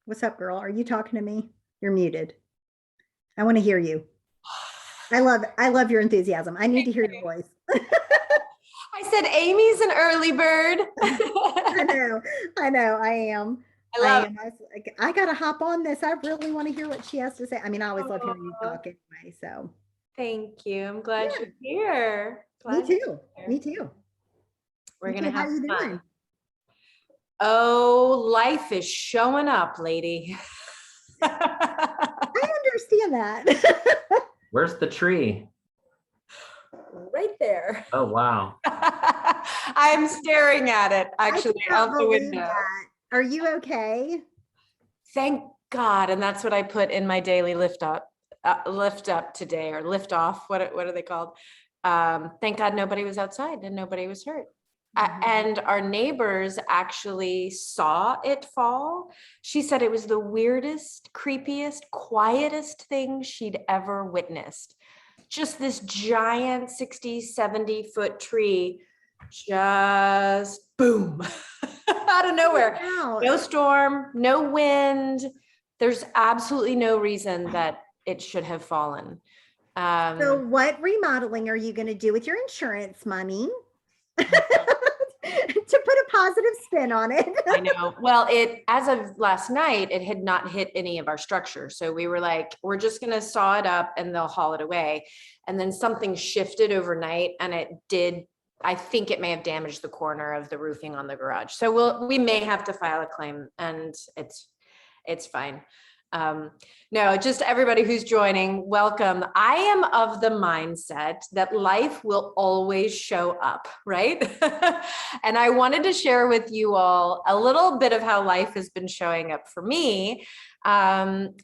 What's up, girl? Are you talking to me? You're muted. I want to hear you. I love your enthusiasm. I need to hear your voice. I said Amy's an early bird. I know, I am. I love it. I gotta hop on this. I really want to hear what she has to say. I mean, I always love hearing you Aw, talk anyway. So thank you. I'm glad yeah, you're here. me Glad too. you're Me here. too. We're Me gonna too. How have are you fun. doing? Oh, life is showing up, lady. I understand that. Where's the tree? Right there. Oh, wow. I'm staring at it I actually cannot out the believe window. that. Are you okay? Thank God. And that's what I put in my daily lift up today, or lift off. What are they called? Thank God nobody was outside and nobody was hurt. And our neighbors actually saw it fall. She said it was the weirdest, creepiest, quietest thing she'd ever witnessed. Just this giant 60, 70-foot tree, just boom, out of nowhere. Wow. No storm, no wind. There's absolutely no reason that it should have fallen. So what remodeling are you going to do with your insurance money? To put a positive spin on it. I know. Well, as of last night, it had not hit any of our structure. So we were like, we're just going to saw it up and they'll haul it away. And then something shifted overnight and it did. I think it may have damaged the corner of the roofing on the garage. So we may have to file a claim, and it's fine. No, just everybody who's joining, welcome. I am of the mindset that life will always show up, right? And I wanted to share with you all a little bit of how life has been showing up for me. And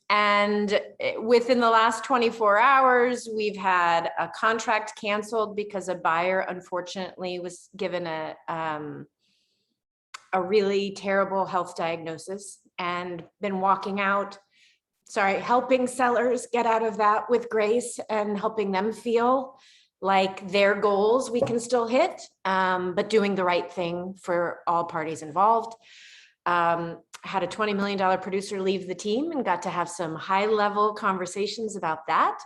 within the last 24 hours, we've had a contract canceled because a buyer, unfortunately, was given a really terrible health diagnosis and been helping sellers get out of that with grace and helping them feel like their goals we can still hit, but doing the right thing for all parties involved. Had a $20 million producer leave the team and got to have some high-level conversations about that.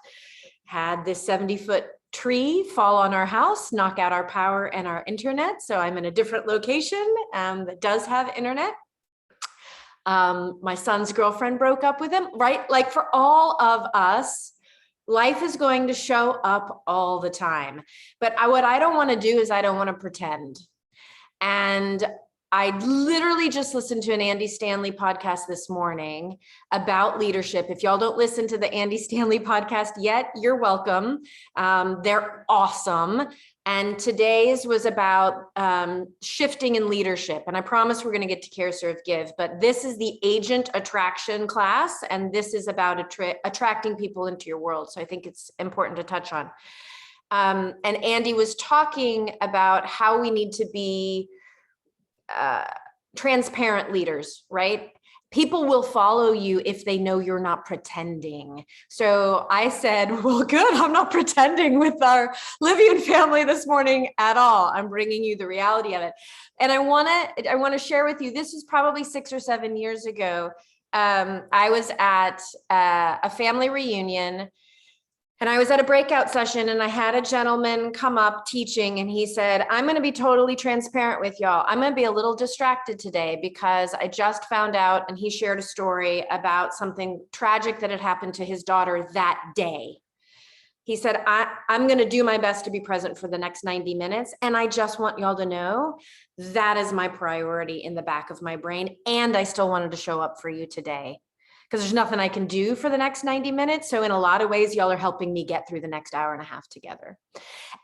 Had this 70-foot tree fall on our house, knock out our power and our internet. So I'm in a different location that does have internet. My son's girlfriend broke up with him, right? Like, for all of us, life is going to show up all the time. But what I don't want to do is I don't want to pretend. And I literally just listened to an Andy Stanley podcast this morning about leadership. If y'all don't listen to the Andy Stanley podcast yet, you're welcome. They're awesome. And today's was about shifting in leadership. And I promise we're going to get to Care, Serve, Give. But this is the agent attraction class. And this is about attracting people into your world. So I think it's important to touch on. And Andy was talking about how we need to be transparent leaders, right? People will follow you if they know you're not pretending. So I said, well, good. I'm not pretending with our Livian family this morning at all. I'm bringing you the reality of it. And I want to share with you, this is probably 6 or 7 years ago. I was at a family reunion. And I was at a breakout session and I had a gentleman come up teaching, and he said, I'm going to be totally transparent with y'all. I'm going to be a little distracted today because I just found out, and he shared a story about something tragic that had happened to his daughter that day. He said, I'm going to do my best to be present for the next 90 minutes. And I just want y'all to know that is my priority in the back of my brain. And I still wanted to show up for you today, because there's nothing I can do for the next 90 minutes. So in a lot of ways, y'all are helping me get through the next hour and a half together.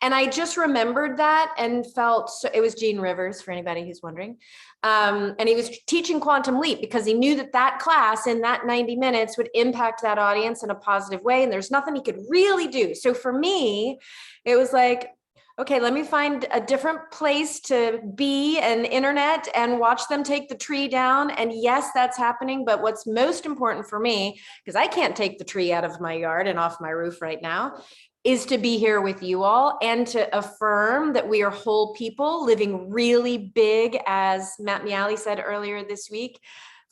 And I just remembered that and felt, so it was Gene Rivers, for anybody who's wondering. And he was teaching Quantum Leap because he knew that class in that 90 minutes would impact that audience in a positive way. And there's nothing he could really do. So for me, it was like, okay, let me find a different place to be and internet and watch them take the tree down. And yes, that's happening. But what's most important for me, because I can't take the tree out of my yard and off my roof right now, is to be here with you all and to affirm that we are whole people living really big, as Matt Miali said earlier this week,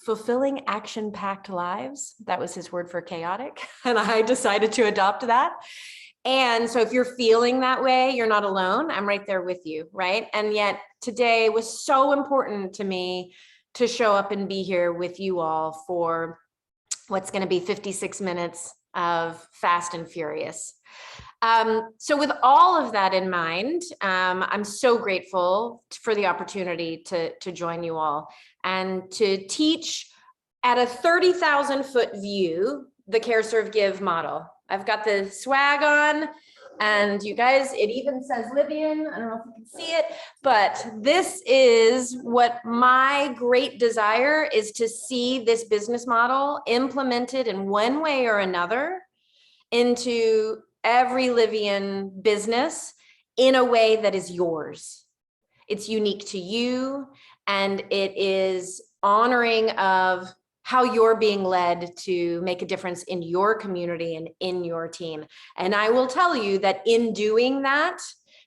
fulfilling action-packed lives. That was his word for chaotic. And I decided to adopt that. And so if you're feeling that way, you're not alone. I'm right there with you, right? And yet today was so important to me to show up and be here with you all for what's going to be 56 minutes of fast and furious. So with all of that in mind, I'm so grateful for the opportunity to join you all and to teach at a 30,000 foot view, the Care, Serve, Give model. I've got the swag on, and you guys, it even says Livian. I don't know if you can see it, but this is what my great desire is, to see this business model implemented in one way or another into every Livian business in a way that is yours. It's unique to you, and it is honoring of how you're being led to make a difference in your community and in your team. And I will tell you that in doing that,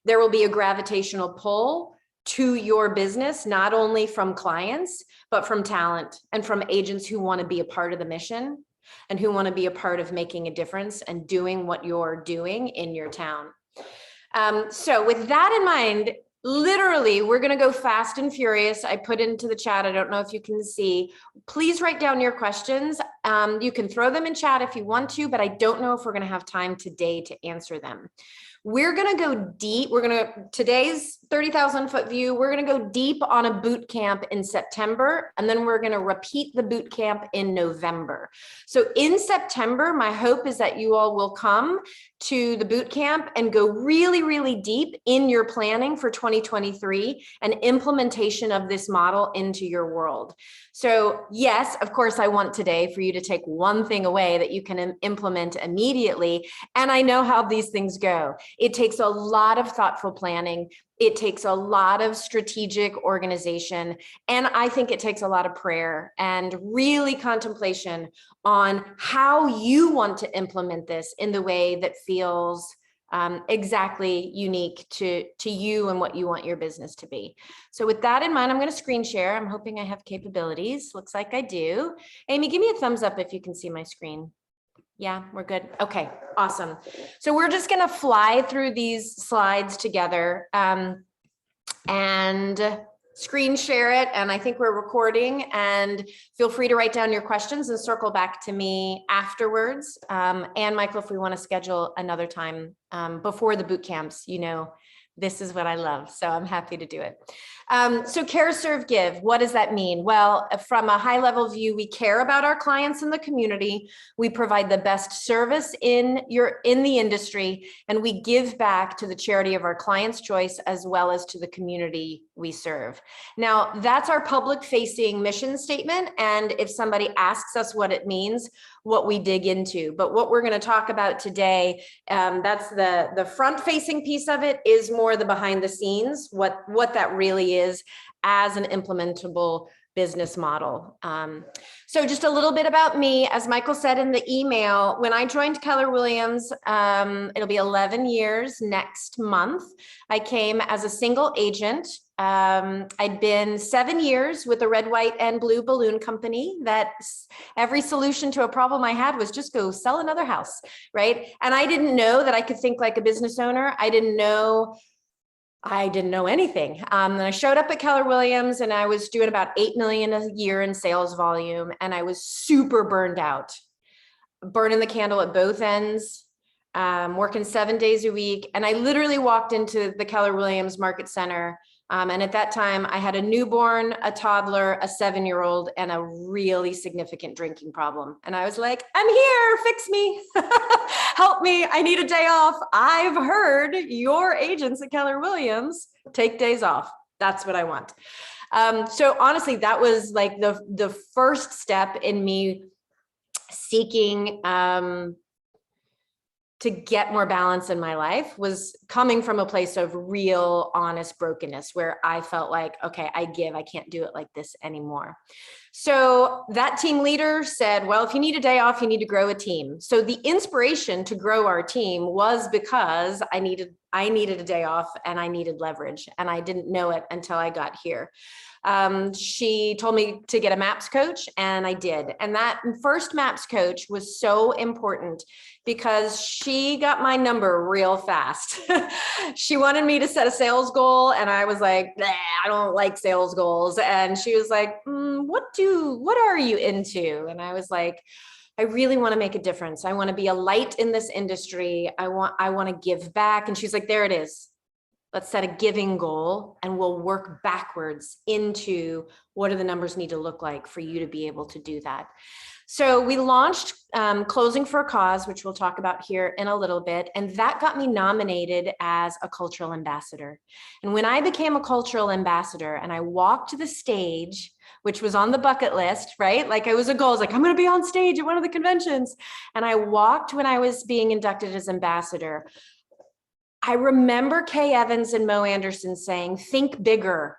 there will be a gravitational pull to your business, not only from clients, but from talent and from agents who want to be a part of the mission and who want to be a part of making a difference and doing what you're doing in your town. So with that in mind, literally, we're going to go fast and furious. I put into the chat. I don't know if you can see. Please write down your questions. You can throw them in chat if you want to, but I don't know if we're going to have time today to answer them. We're going to go deep. Today's 30,000 foot view, we're going to go deep on a boot camp in September, and then we're going to repeat the boot camp in November. So in September, my hope is that you all will come to the boot camp and go really, really deep in your planning for 2023 and implementation of this model into your world. So yes, of course, I want today for you to take one thing away that you can implement immediately. And I know how these things go. It takes a lot of thoughtful planning. It takes a lot of strategic organization. And I think it takes a lot of prayer and really contemplation on how you want to implement this in the way that feels exactly unique to you and what you want your business to be. So with that in mind, I'm going to screen share. I'm hoping I have capabilities. Looks like I do. Amy, give me a thumbs up if you can see my screen. Yeah, we're good. Okay, awesome. So we're just going to fly through these slides together and screen share it. And I think we're recording, and feel free to write down your questions and circle back to me afterwards. And Michael, if we want to schedule another time before the boot camps, you know, this is what I love. So I'm happy to do it. So Care, Serve, Give, what does that mean? Well, from a high level view, we care about our clients in the community. We provide the best service in the industry, and we give back to the charity of our client's choice as well as to the community we serve. Now, that's our public facing mission statement. And if somebody asks us what it means, what we dig into. But what we're going to talk about today, that's the front facing piece of it, is more the behind the scenes, what that really is as an implementable business model. So just a little bit about me. As Michael said in the email, when I joined Keller Williams, it'll be 11 years next month. I came as a single agent. I'd been 7 years with a red, white, and blue balloon company that every solution to a problem I had was just go sell another house, right? And I didn't know that I could think like a business owner. I didn't know anything. And I showed up at Keller Williams and I was doing about 8 million a year in sales volume. And I was super burned out, burning the candle at both ends, working 7 days a week. And I literally walked into the Keller Williams Market Center. And at that time I had a newborn, a toddler, a 7-year-old, and a really significant drinking problem. And I was like, I'm here, fix me, help me. I need a day off. I've heard your agents at Keller Williams take days off. That's what I want. So honestly, that was like the first step in me seeking to get more balance in my life was coming from a place of real, honest brokenness where I felt like, okay, I can't do it like this anymore. So that team leader said, well, if you need a day off, you need to grow a team. So the inspiration to grow our team was because I needed a day off and I needed leverage, and I didn't know it until I got here. She told me to get a MAPS coach, and I did. And that first MAPS coach was so important because she got my number real fast. She wanted me to set a sales goal, and I was like, I don't like sales goals. And she was like, what are you into? And I was like, I really want to make a difference. I want to be a light in this industry. I want to give back. And she's like, there it is. Let's set a giving goal and we'll work backwards into what do the numbers need to look like for you to be able to do that. So we launched Closing for a Cause, which we'll talk about here in a little bit. And that got me nominated as a cultural ambassador. And when I became a cultural ambassador and I walked the stage, which was on the bucket list, right? Like it was a goal. I was like, I'm going to be on stage at one of the conventions. And I walked when I was being inducted as ambassador. I remember Kay Evans and Mo Anderson saying, think bigger.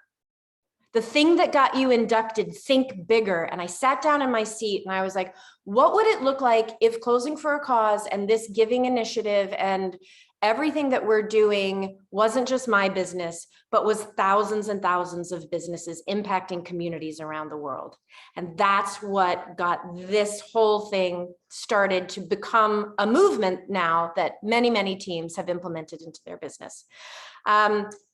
The thing that got you inducted, think bigger. And I sat down in my seat and I was like, what would it look like if Closing for a Cause and this giving initiative and everything that we're doing wasn't just my business, but was thousands and thousands of businesses impacting communities around the world. And that's what got this whole thing started to become a movement now that many, many teams have implemented into their business.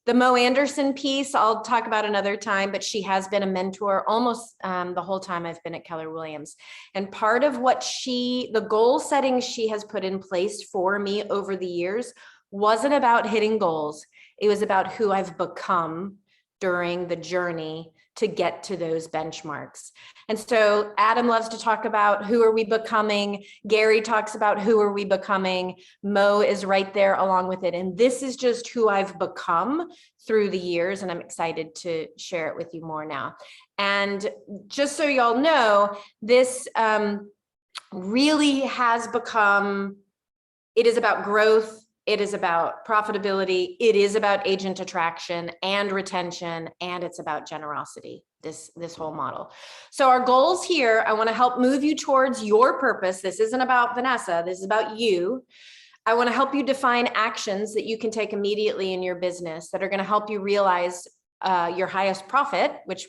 The Mo Anderson piece, I'll talk about another time, but she has been a mentor almost the whole time I've been at Keller Williams. And part of what the goal setting she has put in place for me over the years wasn't about hitting goals. It was about who I've become during the journey to get to those benchmarks. And so Adam loves to talk about who are we becoming. Gary talks about who are we becoming. Mo is right there along with it. And this is just who I've become through the years. And I'm excited to share it with you more now. And just so y'all know, this really has become, it is about growth. It is about profitability. It is about agent attraction and retention, and it's about generosity, this whole model. So our goals here, I want to help move you towards your purpose. This isn't about Vanessa. This is about you. I want to help you define actions that you can take immediately in your business that are going to help you realize your highest profit, which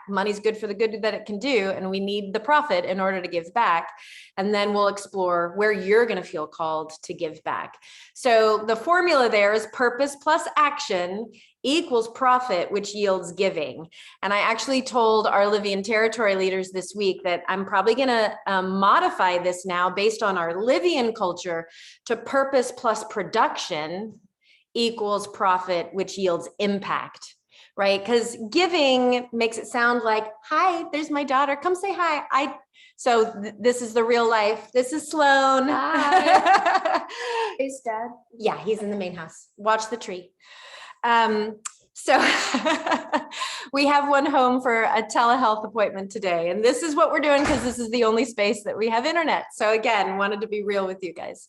money's good for the good that it can do. And we need the profit in order to give back. And then we'll explore where you're going to feel called to give back. So the formula there is purpose plus action equals profit, which yields giving. And I actually told our Livian territory leaders this week that I'm probably going to modify this now based on our Livian culture to purpose plus production equals profit, which yields impact. Right? Because giving makes it sound like, hi, there's my daughter. Come say hi. So this is the real life. This is Sloan. Hi. Is Dad? Yeah, he's in the main house. Watch the tree. So we have one home for a telehealth appointment today. And this is what we're doing because this is the only space that we have internet. So again, wanted to be real with you guys.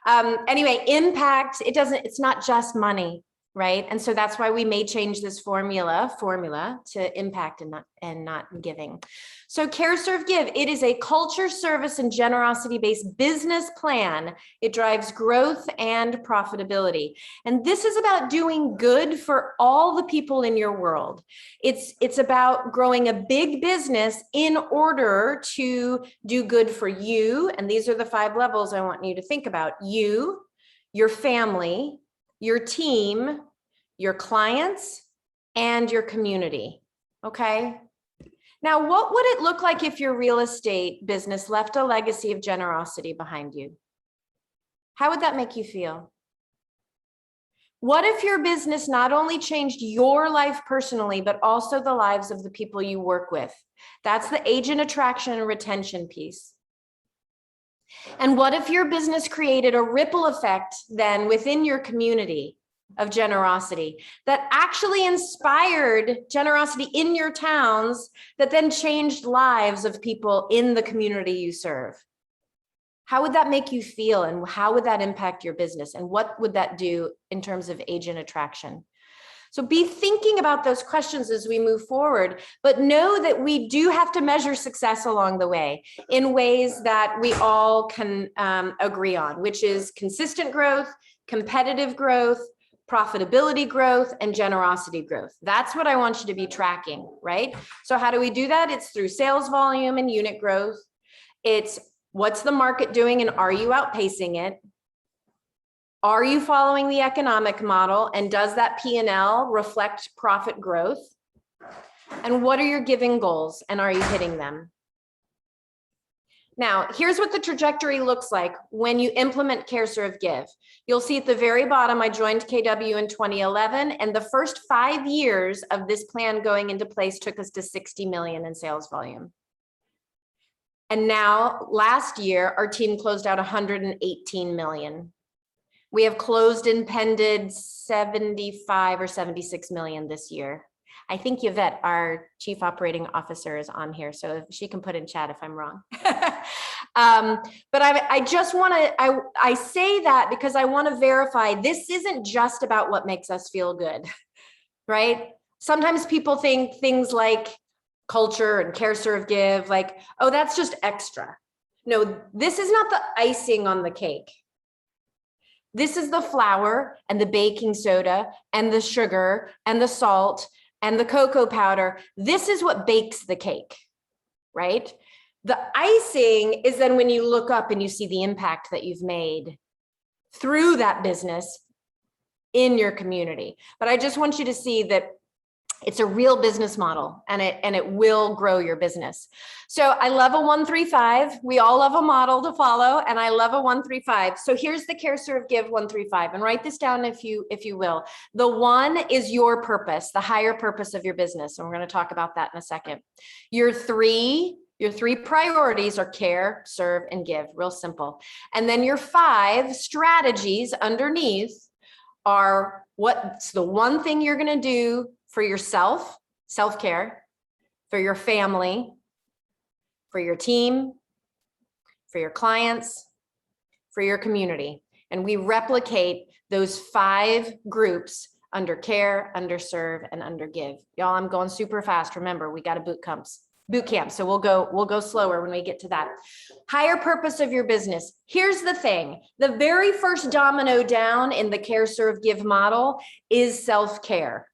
Anyway, impact, it's not just money. Right. And so that's why we may change this formula to impact and not giving. So Care, Serve, Give, it is a culture, service, and generosity-based business plan. It drives growth and profitability. And this is about doing good for all the people in your world. It's about growing a big business in order to do good for you. And these are the 5 levels I want you to think about. You, your family, your team, your clients, and your community. Okay. Now, what would it look like if your real estate business left a legacy of generosity behind you? How would that make you feel? What if your business not only changed your life personally, but also the lives of the people you work with? That's the agent attraction and retention piece. And what if your business created a ripple effect then within your community of generosity that actually inspired generosity in your towns that then changed lives of people in the community you serve? How would that make you feel? And how would that impact your business? And what would that do in terms of agent attraction? So be thinking about those questions as we move forward, but know that we do have to measure success along the way in ways that we all can agree on, which is consistent growth, competitive growth, profitability growth, and generosity growth. That's what I want you to be tracking, right? So how do we do that? It's through sales volume and unit growth. It's what's the market doing and are you outpacing it? Are you following the economic model, and does that P&L reflect profit growth? And what are your giving goals, and are you hitting them? Now, here's what the trajectory looks like when you implement Care, Serve, Give. You'll see at the very bottom, I joined KW in 2011, and the first 5 years of this plan going into place took us to 60 million in sales volume. And now, last year, our team closed out 118 million. We have closed and pended 75 or 76 million this year. I think Yvette, our chief operating officer, is on here, so she can put in chat if I'm wrong. But I just want to, I say that because I want to verify this isn't just about what makes us feel good, right? Sometimes people think things like culture and Care, Serve, Give, like, oh, that's just extra. No, this is not the icing on the cake. This is the flour and the baking soda and the sugar and the salt and the cocoa powder. This is what bakes the cake, right? The icing is then when you look up and you see the impact that you've made through that business in your community. But I just want you to see that it's a real business model, and it will grow your business. So I love a 135. We all love a model to follow, and I love a 135. So here's the Care, Serve, Give 135, and write this down if you will. The 1 is your purpose, the higher purpose of your business, and we're going to talk about that in a second. Your three priorities are care, serve, and give. Real simple. And then your 5 strategies underneath are what's the one thing you're going to do for yourself, self-care, for your family, for your team, for your clients, for your community. And we replicate those 5 groups under care, under serve, and under give. Y'all, I'm going super fast. Remember, we got a boot camp. So we'll go slower when we get to that. Higher purpose of your business. Here's the thing. The very first domino down in the Care, Serve, Give model is self-care.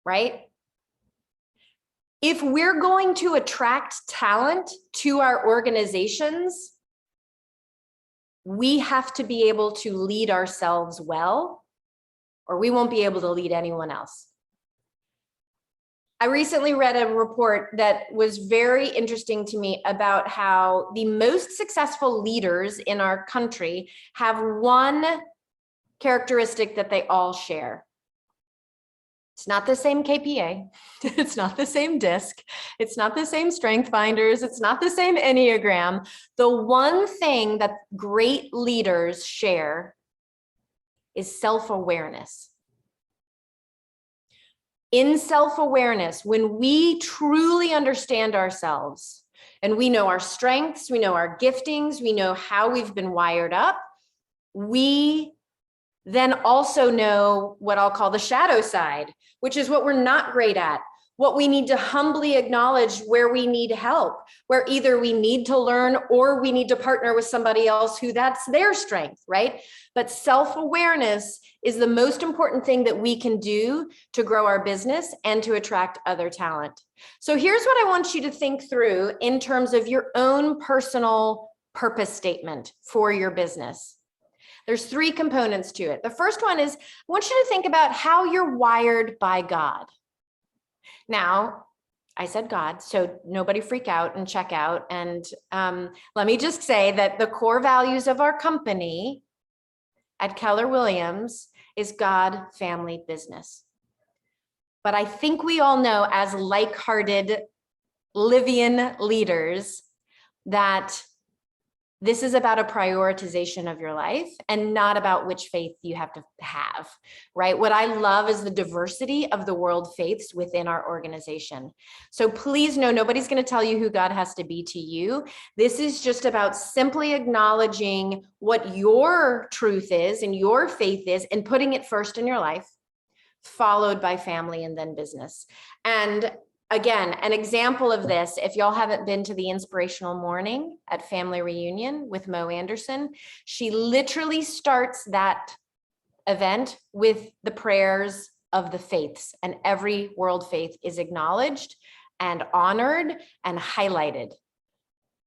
Right? If we're going to attract talent to our organizations, we have to be able to lead ourselves well, or we won't be able to lead anyone else. I recently read a report that was very interesting to me about how the most successful leaders in our country have one characteristic that they all share. It's not the same KPA. It's not the same DISC. It's not the same strength finders. It's not the same Enneagram. The one thing that great leaders share is self-awareness. In self-awareness, when we truly understand ourselves and we know our strengths, we know our giftings, we know how we've been wired up, we then also know what I'll call the shadow side, which is what we're not great at, what we need to humbly acknowledge, where we need help, where either we need to learn or we need to partner with somebody else who that's their strength, right? But self-awareness is the most important thing that we can do to grow our business and to attract other talent. So here's what I want you to think through in terms of your own personal purpose statement for your business. There's 3 components to it. The first one is, I want you to think about how you're wired by God. Now, I said God, so nobody freak out and check out. And let me just say that the core values of our company at Keller Williams is God, family, business. But I think we all know, as like-hearted Livian leaders, that This is about a prioritization of your life and not about which faith you have to have, right? What I love is the diversity of the world faiths within our organization. So please know, nobody's going to tell you who God has to be to you. This is just about simply acknowledging what your truth is and your faith is and putting it first in your life, followed by family and then business. And again, an example of this, if y'all haven't been to the inspirational morning at Family Reunion with Mo Anderson, she literally starts that event with the prayers of the faiths, and every world faith is acknowledged and honored and highlighted.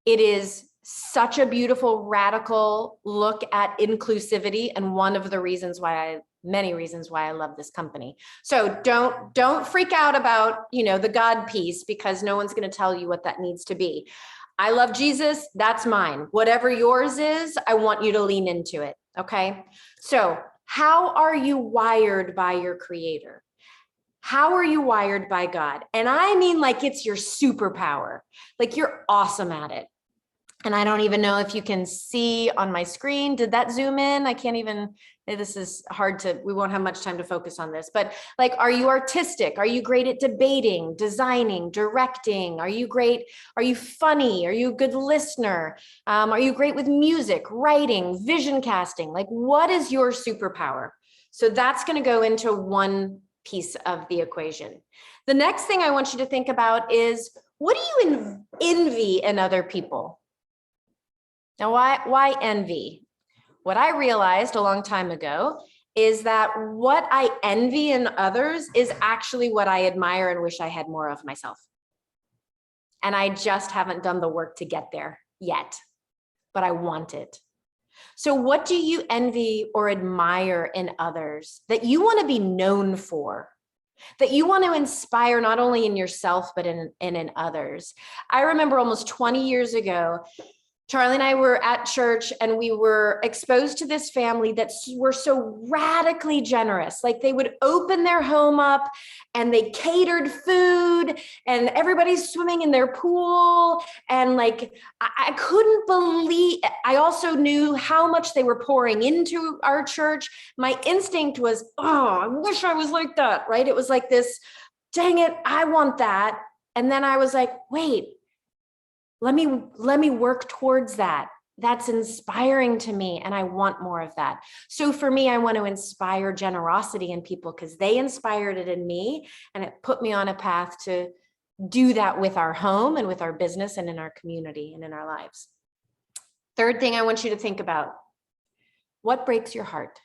It is such a beautiful, radical look at inclusivity, and one of the reasons why many reasons why I love this company. So don't freak out about, the God piece, because no one's going to tell you what that needs to be. I love Jesus. That's mine. Whatever yours is, I want you to lean into it. Okay. So how are you wired by your creator? How are you wired by God? And I mean, like, it's your superpower, like you're awesome at it. And I don't even know if you can see on my screen. Did that zoom in? I can't even, this is hard to, we won't have much time to focus on this, but like, are you artistic? Are you great at debating, designing, directing? Are you great? Are you funny? Are you a good listener? Are you great with music, writing, vision casting? Like, what is your superpower? So that's going to go into one piece of the equation. The next thing I want you to think about is, what do you envy in other people? Now, why envy? What I realized a long time ago is that what I envy in others is actually what I admire and wish I had more of myself. And I just haven't done the work to get there yet, but I want it. So what do you envy or admire in others that you want to be known for? That you want to inspire not only in yourself, but in others? I remember almost 20 years ago, Charlie and I were at church and we were exposed to this family that were so radically generous. Like, they would open their home up and they catered food and everybody's swimming in their pool. And like, I couldn't believe, I also knew how much they were pouring into our church. My instinct was, oh, I wish I was like that, right? It was like this, dang it, I want that. And then I was like, wait, let me work towards that. That's inspiring to me, and I want more of that. So for me, I want to inspire generosity in people because they inspired it in me, and it put me on a path to do that with our home and with our business and in our community and in our lives. Third thing I want you to think about, what breaks your heart?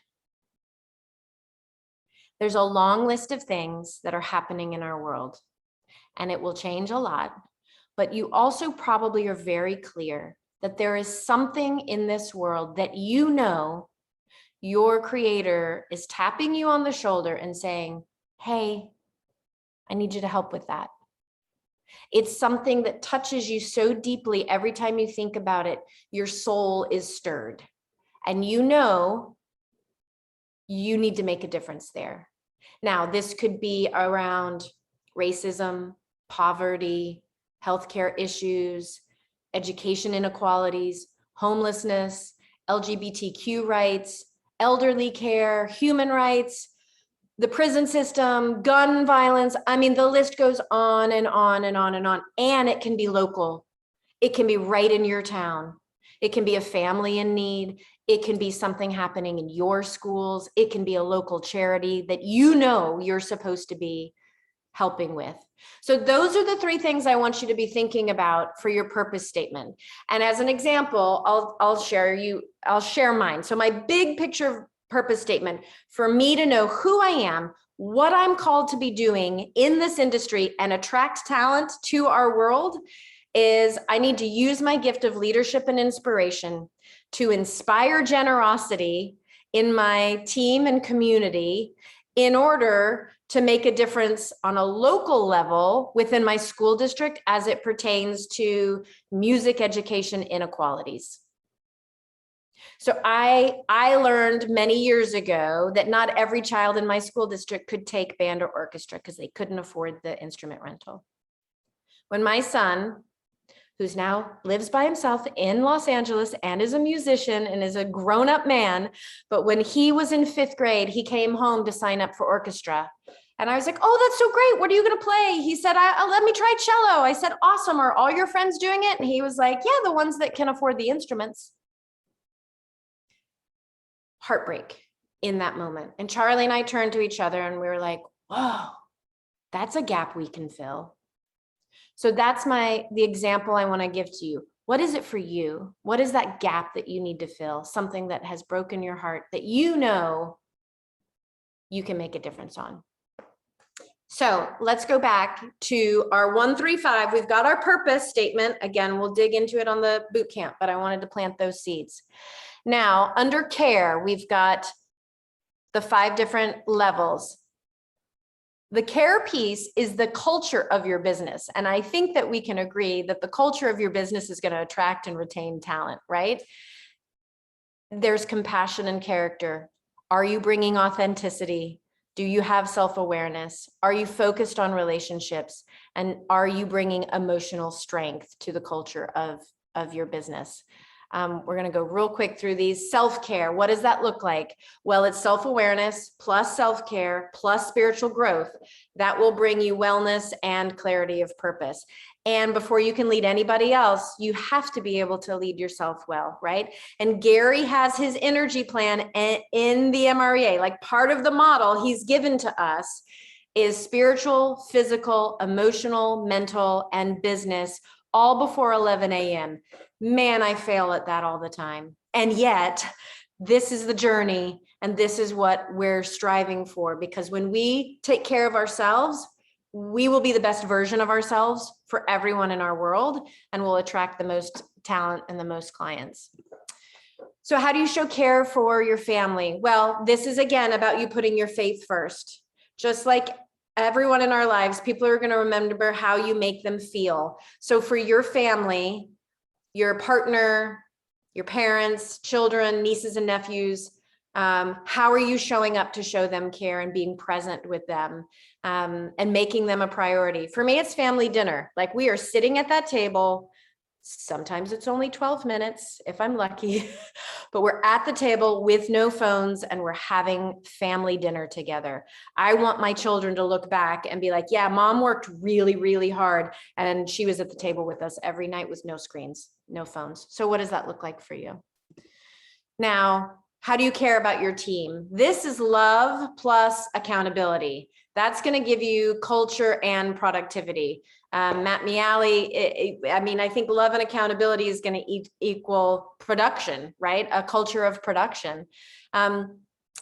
There's a long list of things that are happening in our world, and it will change a lot. But you also probably are very clear that there is something in this world that your creator is tapping you on the shoulder and saying, hey, I need you to help with that. It's something that touches you so deeply every time you think about it, your soul is stirred. And you need to make a difference there. Now, this could be around racism, poverty, healthcare issues, education inequalities, homelessness, LGBTQ rights, elderly care, human rights, the prison system, gun violence. I mean, the list goes on and on and on and on. And it can be local. It can be right in your town. It can be a family in need. It can be something happening in your schools. It can be a local charity that you're supposed to be helping with. So those are the three things I want you to be thinking about for your purpose statement. And as an example, I'll share mine. So my big picture purpose statement, for me to know who I am, what I'm called to be doing in this industry and attract talent to our world, is I need to use my gift of leadership and inspiration to inspire generosity in my team and community in order to make a difference on a local level within my school district as it pertains to music education inequalities. So I learned many years ago that not every child in my school district could take band or orchestra because they couldn't afford the instrument rental. When my son, who's now lives by himself in Los Angeles and is a musician and is a grown-up man. But when he was in 5th grade, he came home to sign up for orchestra. And I was like, oh, that's so great. What are you going to play? He said, let me try cello. I said, awesome. Are all your friends doing it? And he was like, yeah, the ones that can afford the instruments. Heartbreak in that moment. And Charlie and I turned to each other and we were like, whoa, that's a gap we can fill. So that's the example I want to give to you. What is it for you? What is that gap that you need to fill? Something that has broken your heart that you know you can make a difference on. So let's go back to our 135. We've got our purpose statement. Again, we'll dig into it on the boot camp, but I wanted to plant those seeds. Now, under care, we've got the 5 different levels. The care piece is the culture of your business. And I think that we can agree that the culture of your business is going to attract and retain talent, right? There's compassion and character. Are you bringing authenticity? Do you have self-awareness? Are you focused on relationships? And are you bringing emotional strength to the culture of your business? We're going to go real quick through these. Self-care, what does that look like? Well, it's self-awareness plus self-care plus spiritual growth. That will bring you wellness and clarity of purpose. And before you can lead anybody else, you have to be able to lead yourself well, right? And Gary has his energy plan in the MREA, like part of the model he's given to us is spiritual, physical, emotional, mental, and business, all before 11 a.m. Man, I fail at that all the time. And yet, this is the journey, and this is what we're striving for, because when we take care of ourselves, we will be the best version of ourselves for everyone in our world, and we'll attract the most talent and the most clients. So how do you show care for your family? Well, this is again about you putting your faith first. Just like everyone in our lives, people are going to remember how you make them feel. So for your family, your partner, your parents, children, nieces and nephews, how are you showing up to show them care and being present with them, and making them a priority? For me, it's family dinner. Like we are sitting at that table. Sometimes it's only 12 minutes if I'm lucky, but we're at the table with no phones and we're having family dinner together. I want my children to look back and be like, yeah, mom worked really, really hard. And she was at the table with us every night with no screens, no phones. So what does that look like for you? Now, how do you care about your team? This is love plus accountability. That's going to give you culture and productivity. Matt Miali, I think love and accountability is going to equal production, right? A culture of production.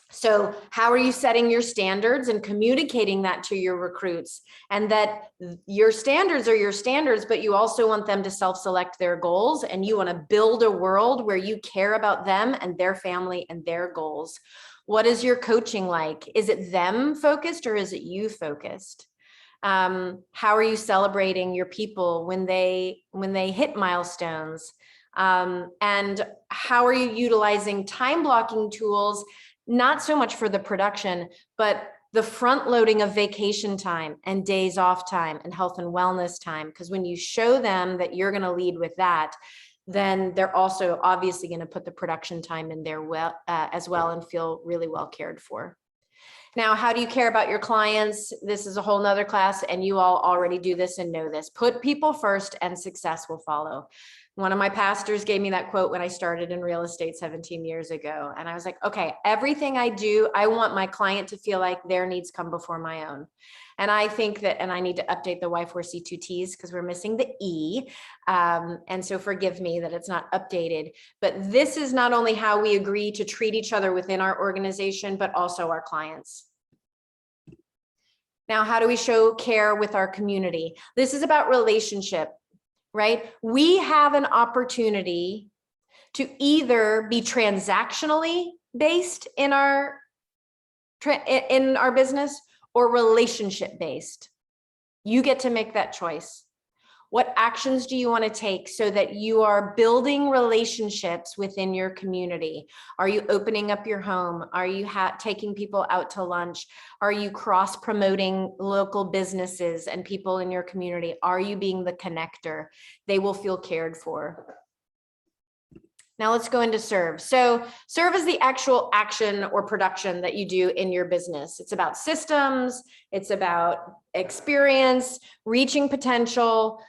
So how are you setting your standards and communicating that to your recruits, and that your standards are your standards, but you also want them to self-select their goals, and you want to build a world where you care about them and their family and their goals. What is your coaching like? Is it them focused or is it you focused? How are you celebrating your people when they hit milestones? And how are you utilizing time blocking tools, not so much for the production, but the front loading of vacation time and days off time and health and wellness time? Because when you show them that you're going to lead with that, then they're also obviously going to put the production time in there as well and feel really well cared for. Now, how do you care about your clients? This is a whole nother class, and you all already do this and know this. Put people first and success will follow. One of my pastors gave me that quote when I started in real estate 17 years ago. And I was like, okay, everything I do, I want my client to feel like their needs come before my own. And I think that, and I need to update the Y4C2Ts because we're missing the E. And so forgive me that it's not updated, but this is not only how we agree to treat each other within our organization, but also our clients. Now, how do we show care with our community? This is about relationship, right? We have an opportunity to either be transactionally based in our business or relationship based. You get to make that choice. What actions do you want to take so that you are building relationships within your community? Are you opening up your home? Are you taking people out to lunch? Are you cross-promoting local businesses and people in your community? Are you being the connector? They will feel cared for. Now let's go into serve. So serve is the actual action or production that you do in your business. It's about systems. It's about experience, reaching potential,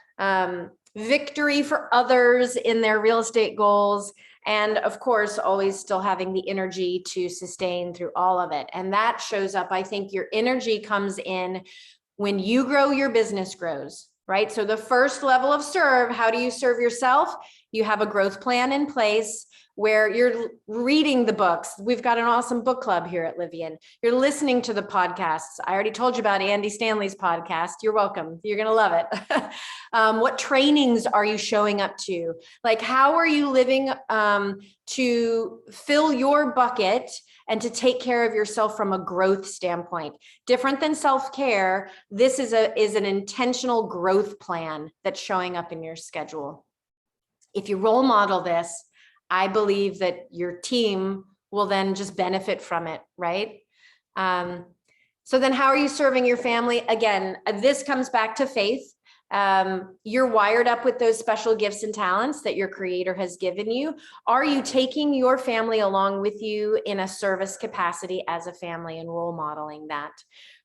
victory for others in their real estate goals. And of course, always still having the energy to sustain through all of it. And that shows up, I think your energy comes in when you grow, your business grows, right? So the first level of serve, how do you serve yourself? You have a growth plan in place where you're reading the books. We've got an awesome book club here at Livian. You're listening to the podcasts. I already told you about Andy Stanley's podcast. You're welcome. You're going to love it. What trainings are you showing up to? Like, how are you living to fill your bucket and to take care of yourself from a growth standpoint? Different than self-care, this is an intentional growth plan that's showing up in your schedule. If you role model this, I believe that your team will then just benefit from it, right? So then how are you serving your family? Again, this comes back to faith. You're wired up with those special gifts and talents that your creator has given you. Are you taking your family along with you in a service capacity as a family and role modeling that,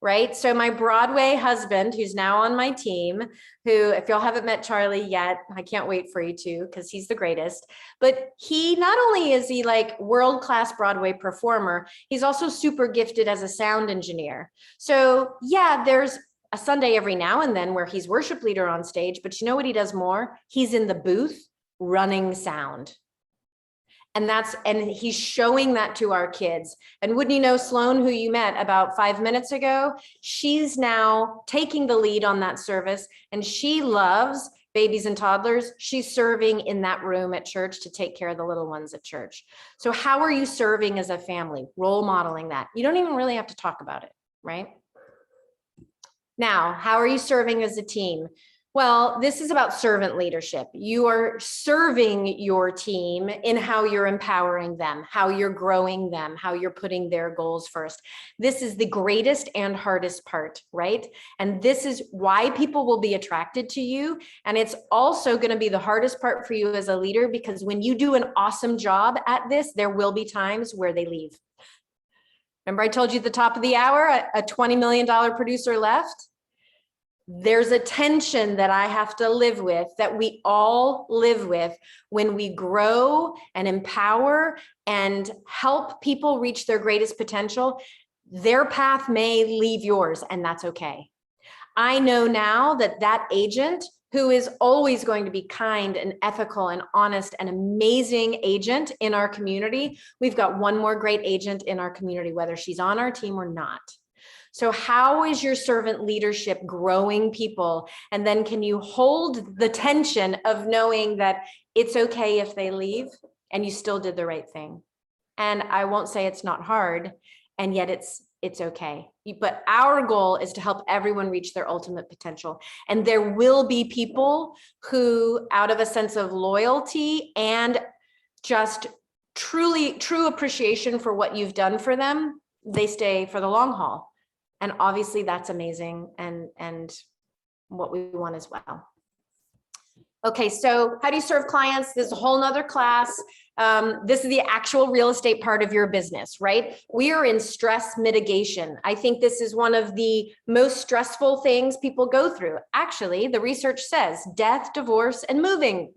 right? So my Broadway husband, who's now on my team, who, if y'all haven't met Charlie yet, I can't wait for you to, because he's the greatest, but he, not only is he like world-class Broadway performer, he's also super gifted as a sound engineer. So yeah, there's a Sunday every now and then where he's worship leader on stage, but you know what he does more? He's in the booth running sound. And he's showing that to our kids. And wouldn't you know, Sloan, who you met about 5 minutes ago, she's now taking the lead on that service, and she loves babies and toddlers. She's serving in that room at church to take care of the little ones at church. So how are you serving as a family? Role modeling that. You don't even really have to talk about it, right? Now, how are you serving as a team? Well, this is about servant leadership. You are serving your team in how you're empowering them, how you're growing them, how you're putting their goals first. This is the greatest and hardest part, right? And this is why people will be attracted to you. And it's also going to be the hardest part for you as a leader, because when you do an awesome job at this, there will be times where they leave. Remember I told you at the top of the hour, a $20 million producer left? There's a tension that I have to live with, that we all live with when we grow and empower and help people reach their greatest potential. Their path may leave yours, and that's okay. I know now that that agent, who is always going to be kind and ethical and honest, and amazing agent in our community. We've got one more great agent in our community, whether she's on our team or not. So how is your servant leadership growing people? And then can you hold the tension of knowing that it's okay if they leave and you still did the right thing? And I won't say it's not hard, and yet it's okay. But our goal is to help everyone reach their ultimate potential. And there will be people who, out of a sense of loyalty and just true appreciation for what you've done for them, they stay for the long haul. And obviously that's amazing and what we want as well. Okay, so how do you serve clients? This is a whole nother class. This is the actual real estate part of your business, right? We are in stress mitigation. I think this is one of the most stressful things people go through. Actually, the research says death, divorce, and moving.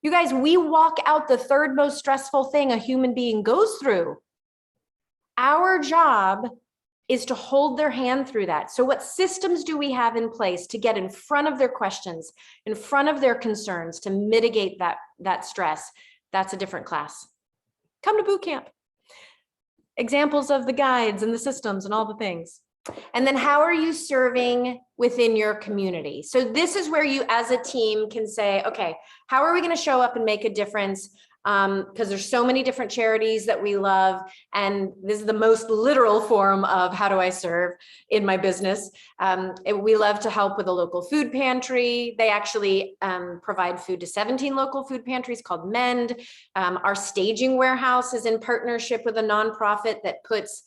You guys, we walk out the third most stressful thing a human being goes through. Our job is to hold their hand through that. So what systems do we have in place to get in front of their questions, in front of their concerns, to mitigate that stress? That's a different class. Come to boot camp. Examples of the guides and the systems and all the things. And then how are you serving within your community? So this is where you as a team can say, okay, how are we going to show up and make a difference? because there's so many different charities that we love. And this is the most literal form of how do I serve in my business. We love to help with a local food pantry. They actually provide food to 17 local food pantries called Mend. Our staging warehouse is in partnership with a nonprofit that puts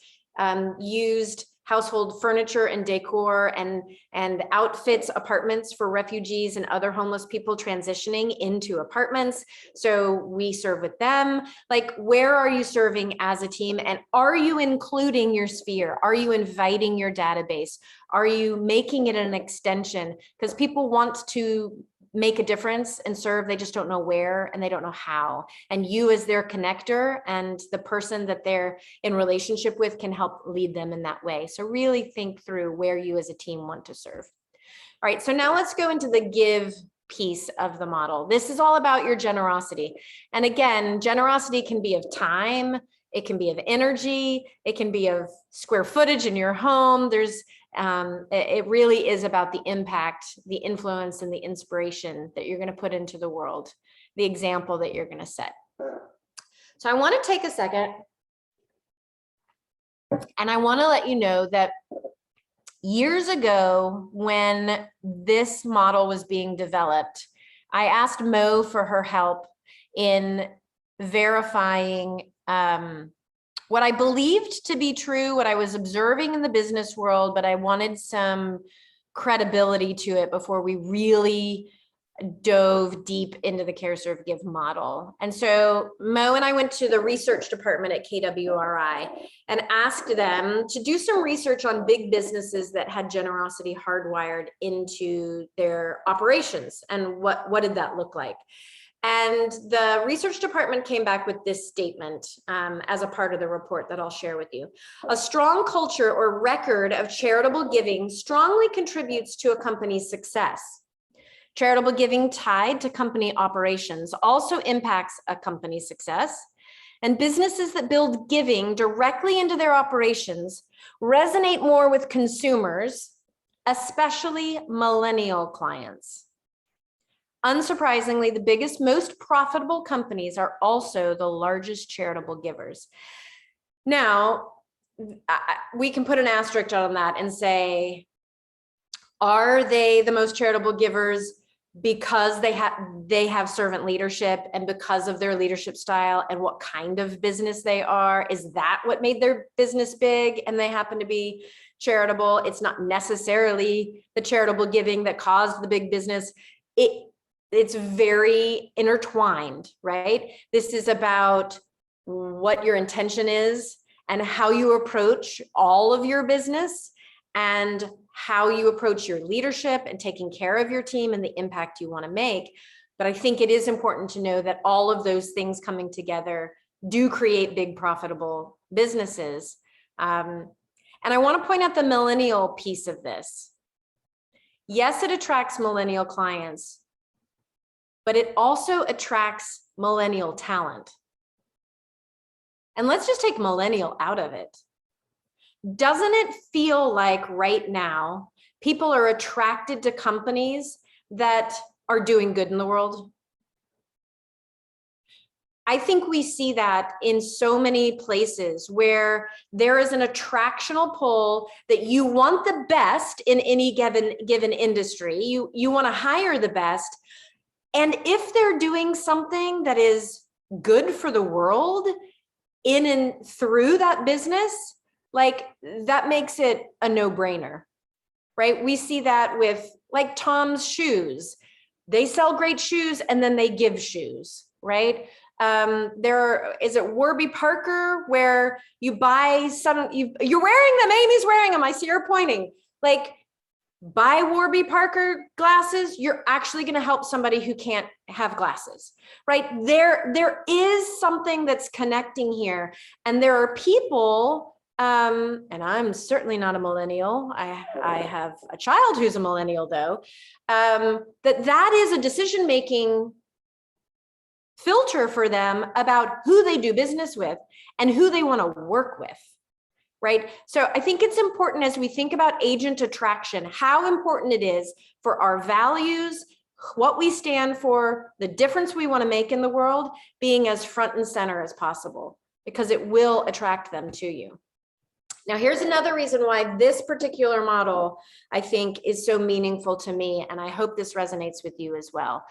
used household furniture and decor and outfits apartments for refugees and other homeless people transitioning into apartments. So we serve with them. Like, where are you serving as a team? And are you including your sphere? Are you inviting your database? Are you making it an extension? Because people want to make a difference and serve, they just don't know where and they don't know how. And you as their connector and the person that they're in relationship with can help lead them in that way. So really think through where you as a team want to serve. All right, so now let's go into the give piece of the model. This is all about your generosity. And again, generosity can be of time, it can be of energy, it can be of square footage in your home. It really is about the impact, the influence, and the inspiration that you're going to put into the world, the example that you're going to set. So I want to take a second and I want to let you know that years ago, when this model was being developed, I asked Mo for her help in verifying what I believed to be true, what I was observing in the business world, but I wanted some credibility to it before we really dove deep into the Care, Serve, Give model. And so Mo and I went to the research department at KWRI and asked them to do some research on big businesses that had generosity hardwired into their operations. And what did that look like? And the research department came back with this statement as a part of the report that I'll share with you. A strong culture or record of charitable giving strongly contributes to a company's success. Charitable giving tied to company operations also impacts a company's success. And businesses that build giving directly into their operations resonate more with consumers, especially millennial clients. Unsurprisingly, the biggest, most profitable companies are also the largest charitable givers. Now, we can put an asterisk on that and say, are they the most charitable givers because they have servant leadership and because of their leadership style and what kind of business they are? Is that what made their business big and they happen to be charitable? It's not necessarily the charitable giving that caused the big business. It's very intertwined, right? This is about what your intention is and how you approach all of your business and how you approach your leadership and taking care of your team and the impact you want to make. But I think it is important to know that all of those things coming together do create big profitable businesses. And I want to point out the millennial piece of this. Yes, it attracts millennial clients, but it also attracts millennial talent. And let's just take millennial out of it. Doesn't it feel like right now people are attracted to companies that are doing good in the world? I think we see that in so many places where there is an attractional pull that you want the best in any given industry. You want to hire the best. And if they're doing something that is good for the world in and through that business, like that makes it a no-brainer, right? We see that with like Tom's shoes. They sell great shoes and then they give shoes, right? Is it Warby Parker where you buy some, you're wearing them, Amy's wearing them, I see her pointing. Like, buy Warby Parker glasses, you're actually going to help somebody who can't have glasses, right? There is something that's connecting here. And there are people, and I'm certainly not a millennial. I have a child who's a millennial though, that is a decision-making filter for them about who they do business with and who they want to work with. Right? So I think it's important as we think about agent attraction, how important it is for our values what we stand for, the difference we want to make in the world, being as front and center as possible, because it will attract them to you. Now, here's another reason why this particular model, I think, is so meaningful to me, and I hope this resonates with you as well.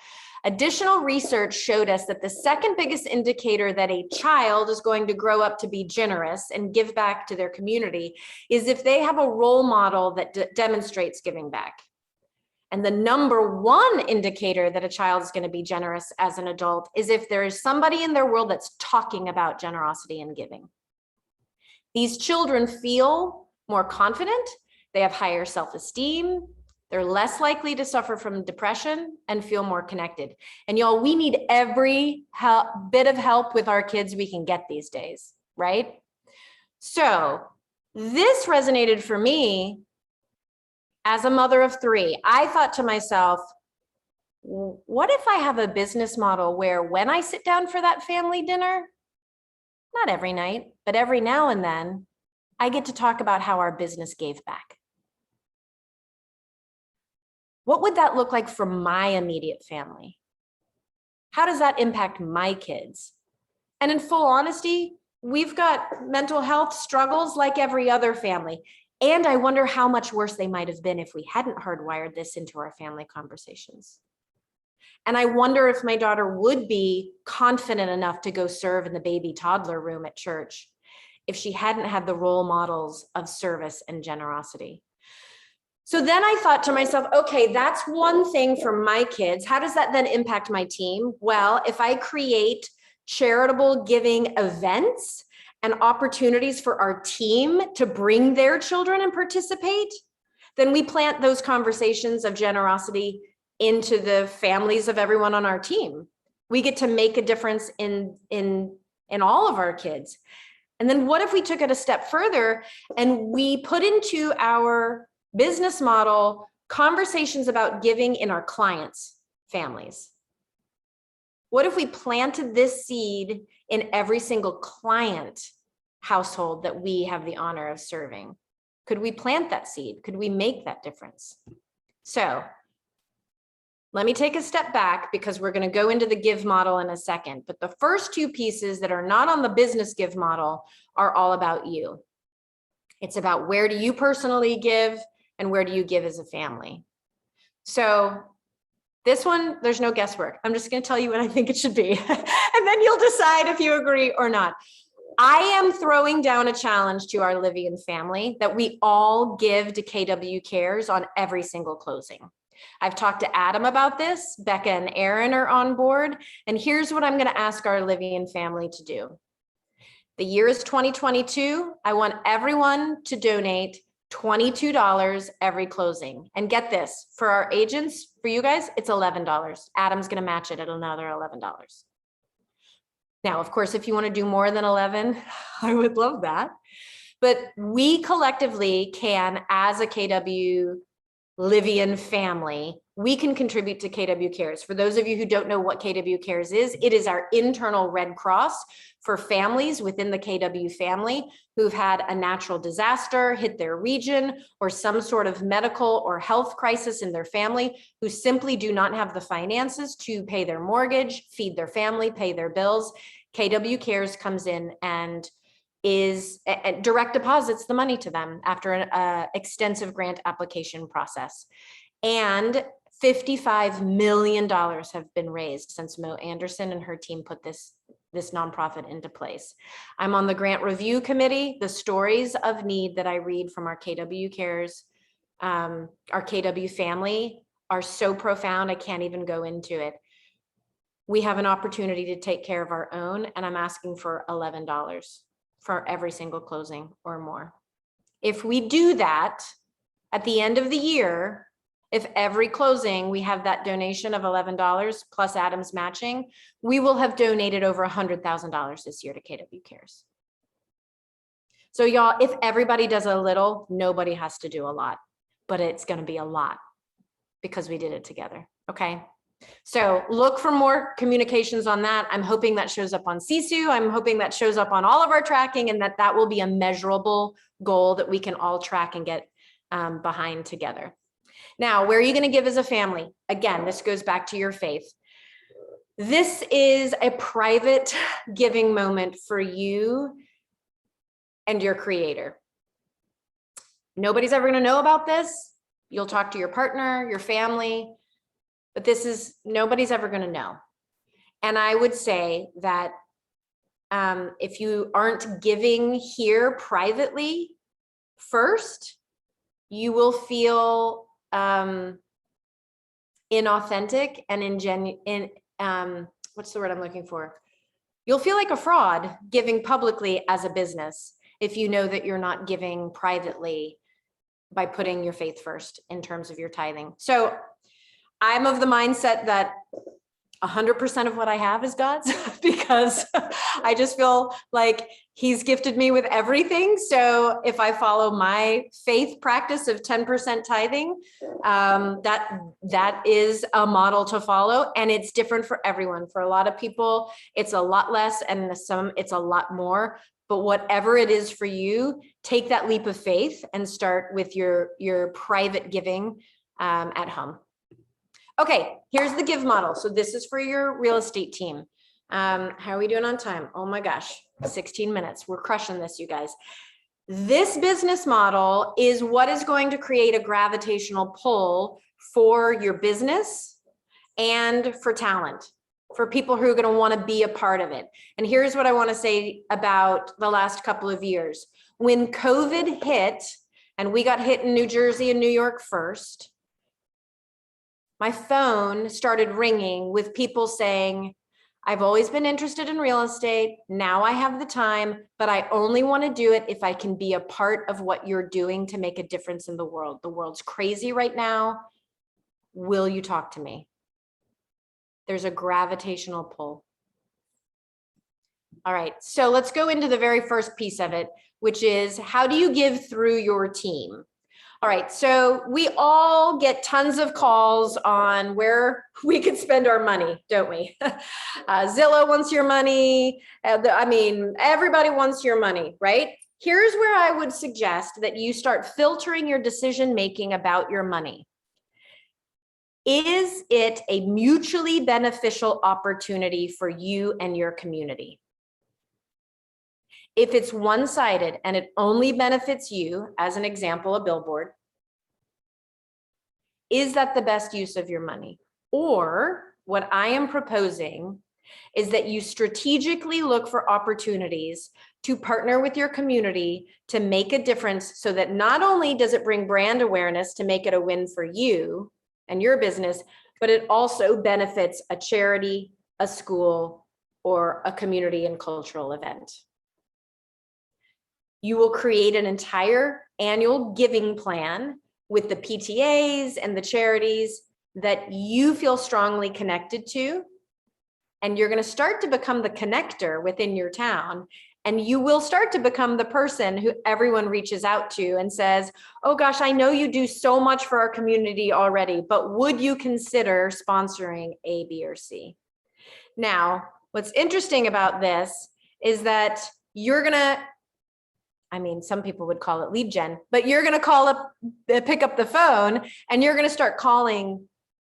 Additional research showed us that the second biggest indicator that a child is going to grow up to be generous and give back to their community is if they have a role model that demonstrates giving back. And the number one indicator that a child is going to be generous as an adult is if there is somebody in their world that's talking about generosity and giving. These children feel more confident, they have higher self-esteem, they're less likely to suffer from depression and feel more connected. And y'all, we need every bit of help with our kids we can get these days, right? So this resonated for me as a mother of 3. I thought to myself, what if I have a business model where when I sit down for that family dinner, not every night, but every now and then, I get to talk about how our business gave back. What would that look like for my immediate family? How does that impact my kids? And in full honesty, we've got mental health struggles like every other family. And I wonder how much worse they might have been if we hadn't hardwired this into our family conversations. And I wonder if my daughter would be confident enough to go serve in the baby toddler room at church if she hadn't had the role models of service and generosity. So then I thought to myself, okay, that's one thing for my kids. How does that then impact my team? Well, if I create charitable giving events and opportunities for our team to bring their children and participate, then we plant those conversations of generosity into the families of everyone on our team. We get to make a difference in all of our kids. And then what if we took it a step further and we put into our business model conversations about giving in our clients' families? What if we planted this seed in every single client household that we have the honor of serving? Could we plant that seed? Could we make that difference? So let me take a step back because we're going to go into the give model in a second. But the first 2 pieces that are not on the business give model are all about you. It's about where do you personally give and where do you give as a family. So this one, there's no guesswork. I'm just going to tell you what I think it should be. And then you'll decide if you agree or not. I am throwing down a challenge to our Livian family that we all give to KW Cares on every single closing. I've talked to Adam about this. Becca and Aaron are on board. And here's what I'm going to ask our Livian family to do. The year is 2022. I want everyone to donate $22 every closing. And get this, for our agents, for you guys, it's $11. Adam's going to match it at another $11. Now, of course, if you want to do more than 11, I would love that. But we collectively can, as a KW Livian family, we can contribute to KW Cares. For those of you who don't know what KW Cares is, it is our internal Red Cross for families within the KW family who've had a natural disaster hit their region or some sort of medical or health crisis in their family, who simply do not have the finances to pay their mortgage, feed their family, pay their bills. KW Cares comes in and is direct deposits the money to them after an extensive grant application process. And $55 million have been raised since Mo Anderson and her team put this nonprofit into place. I'm on the grant review committee. The stories of need that I read from our KW Cares, our KW family, are so profound, I can't even go into it. We have an opportunity to take care of our own, and I'm asking for $11 for every single closing or more. If we do that at the end of the year, if every closing we have that donation of $11 plus Adam's matching, we will have donated over $100,000 this year to KW Cares. So y'all, if everybody does a little, nobody has to do a lot, but it's going to be a lot because we did it together. Okay. So look for more communications on that. I'm hoping that shows up on Sisu. I'm hoping that shows up on all of our tracking, and that will be a measurable goal that we can all track and get behind together. Now, where are you going to give as a family? Again, this goes back to your faith. This is a private giving moment for you and your creator. Nobody's ever going to know about this. You'll talk to your partner, your family, but nobody's ever going to know. And I would say that if you aren't giving here privately first, you will feel inauthentic and what's the word I'm looking for? You'll feel like a fraud giving publicly as a business if you know that you're not giving privately by putting your faith first in terms of your tithing. So I'm of the mindset that 100% of what I have is God's because I just feel like he's gifted me with everything. So if I follow my faith practice of 10% tithing, that is a model to follow, and it's different for everyone. For a lot of people, it's a lot less, and some it's a lot more. But whatever it is for you, take that leap of faith and start with your private giving at home. Okay, here's the give model. So this is for your real estate team. How are we doing on time? Oh my gosh, 16 minutes. We're crushing this, you guys. This business model is what is going to create a gravitational pull for your business and for talent, for people who are going to want to be a part of it. And here's what I want to say about the last couple of years. When COVID hit, and we got hit in New Jersey and New York first, my phone started ringing with people saying, I've always been interested in real estate. Now I have the time, but I only want to do it if I can be a part of what you're doing to make a difference in the world. The world's crazy right now. Will you talk to me? There's a gravitational pull. All right, so let's go into the very first piece of it, which is how do you give through your team? All right, so we all get tons of calls on where we could spend our money, don't we? Zillow wants your money. Everybody wants your money, right? Here's where I would suggest that you start filtering your decision-making about your money. Is it a mutually beneficial opportunity for you and your community? If it's one-sided and it only benefits you, as an example, a billboard, is that the best use of your money? Or what I am proposing is that you strategically look for opportunities to partner with your community to make a difference so that not only does it bring brand awareness to make it a win for you and your business, but it also benefits a charity, a school, or a community and cultural event. You will create an entire annual giving plan with the PTAs and the charities that you feel strongly connected to. And you're going to start to become the connector within your town. And you will start to become the person who everyone reaches out to and says, oh gosh, I know you do so much for our community already, but would you consider sponsoring A, B, or C? Now, what's interesting about this is that you're going to, some people would call it lead gen, but you're going to pick up the phone and you're going to start calling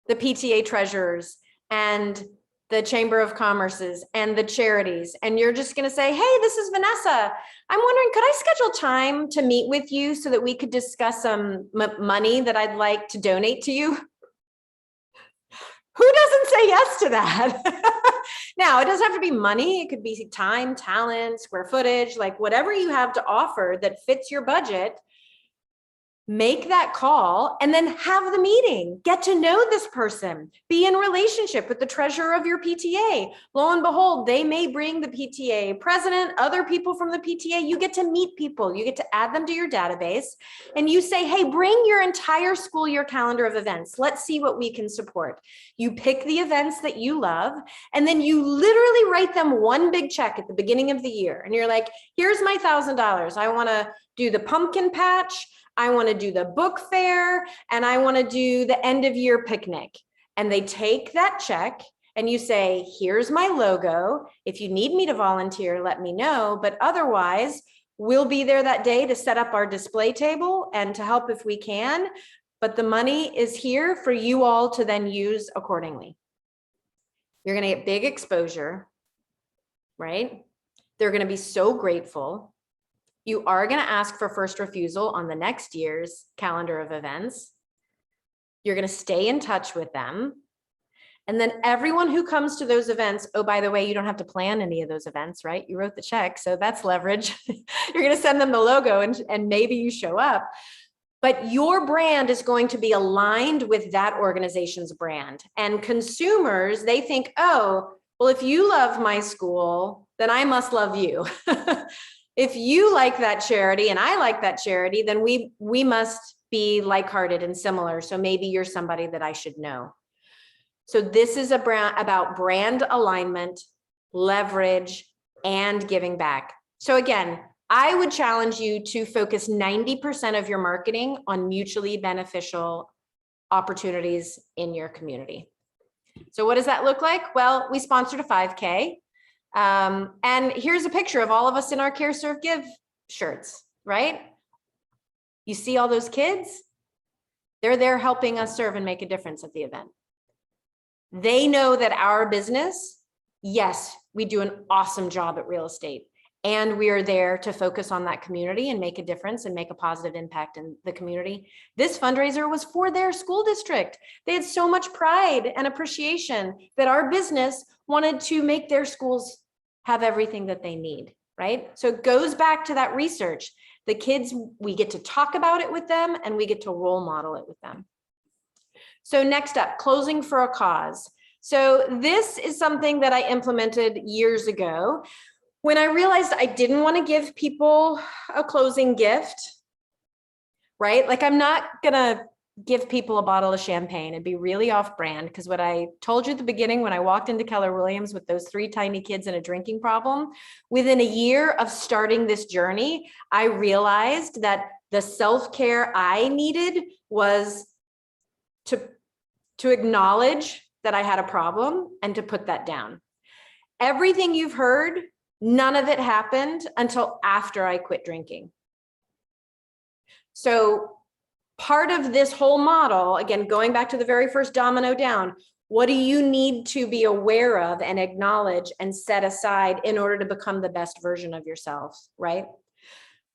the PTA treasurers and the Chamber of Commerce's and the charities. And you're just going to say, hey, this is Vanessa. I'm wondering, could I schedule time to meet with you so that we could discuss some money that I'd like to donate to you? Who doesn't say yes to that? Now, it doesn't have to be money. It could be time, talent, square footage, like whatever you have to offer that fits your budget. Make that call and then have the meeting. Get to know this person. Be in relationship with the treasurer of your PTA. Lo and behold, they may bring the PTA president, other people from the PTA. You get to meet people. You get to add them to your database. And you say, hey, bring your entire school year calendar of events. Let's see what we can support. You pick the events that you love, and then you literally write them one big check at the beginning of the year. And you're like, here's my $1,000. I want to do the pumpkin patch. I want to do the book fair, and I want to do the end of year picnic. And they take that check and you say, here's my logo. If you need me to volunteer, let me know. But otherwise, we'll be there that day to set up our display table and to help if we can. but the money is here for you all to then use accordingly. You're going to get big exposure, right? They're going to be so grateful. You are going to ask for first refusal on the next year's calendar of events. You're going to stay in touch with them. And then everyone who comes to those events, oh, by the way, you don't have to plan any of those events, right? You wrote the check, so that's leverage. You're going to send them the logo and maybe you show up. But your brand is going to be aligned with that organization's brand. And consumers, they think, oh, well, if you love my school, then I must love you. If you like that charity and I like that charity, then we must be like-hearted and similar. So maybe you're somebody that I should know. So this is about brand alignment, leverage, and giving back. So again, I would challenge you to focus 90% of your marketing on mutually beneficial opportunities in your community. So what does that look like? Well, we sponsored a 5K. And here's a picture of all of us in our Care, Serve, Give shirts, right? You see all those kids? They're there helping us serve and make a difference at the event. They know that our business, yes, we do an awesome job at real estate, and we are there to focus on that community and make a difference and make a positive impact in the community. This fundraiser was for their school district. They had so much pride and appreciation that our business wanted to make their schools have everything that they need, right? So it goes back to that research. The kids, we get to talk about it with them and we get to role model it with them. So next up, closing for a cause. So this is something that I implemented years ago when I realized I didn't want to give people a closing gift, right? Like I'm not gonna give people a bottle of champagne and be really off brand, because what I told you at the beginning when I walked into Keller Williams with those 3 tiny kids and a drinking problem, within a year of starting this journey, I realized that the self-care I needed was to acknowledge that I had a problem and to put that down. Everything you've heard, none of it happened until after I quit drinking. So part of this whole model, again, going back to the very first domino down, what do you need to be aware of and acknowledge and set aside in order to become the best version of yourself, right?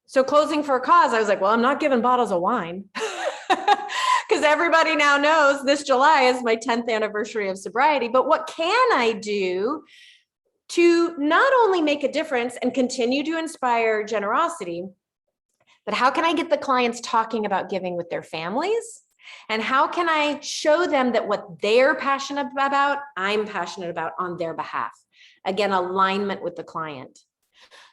So closing for a cause, I was like, well, I'm not giving bottles of wine. Because everybody now knows this July is my 10th anniversary of sobriety. But what can I do to not only make a difference and continue to inspire generosity, but how can I get the clients talking about giving with their families? And how can I show them that what they're passionate about, I'm passionate about on their behalf? Again, alignment with the client.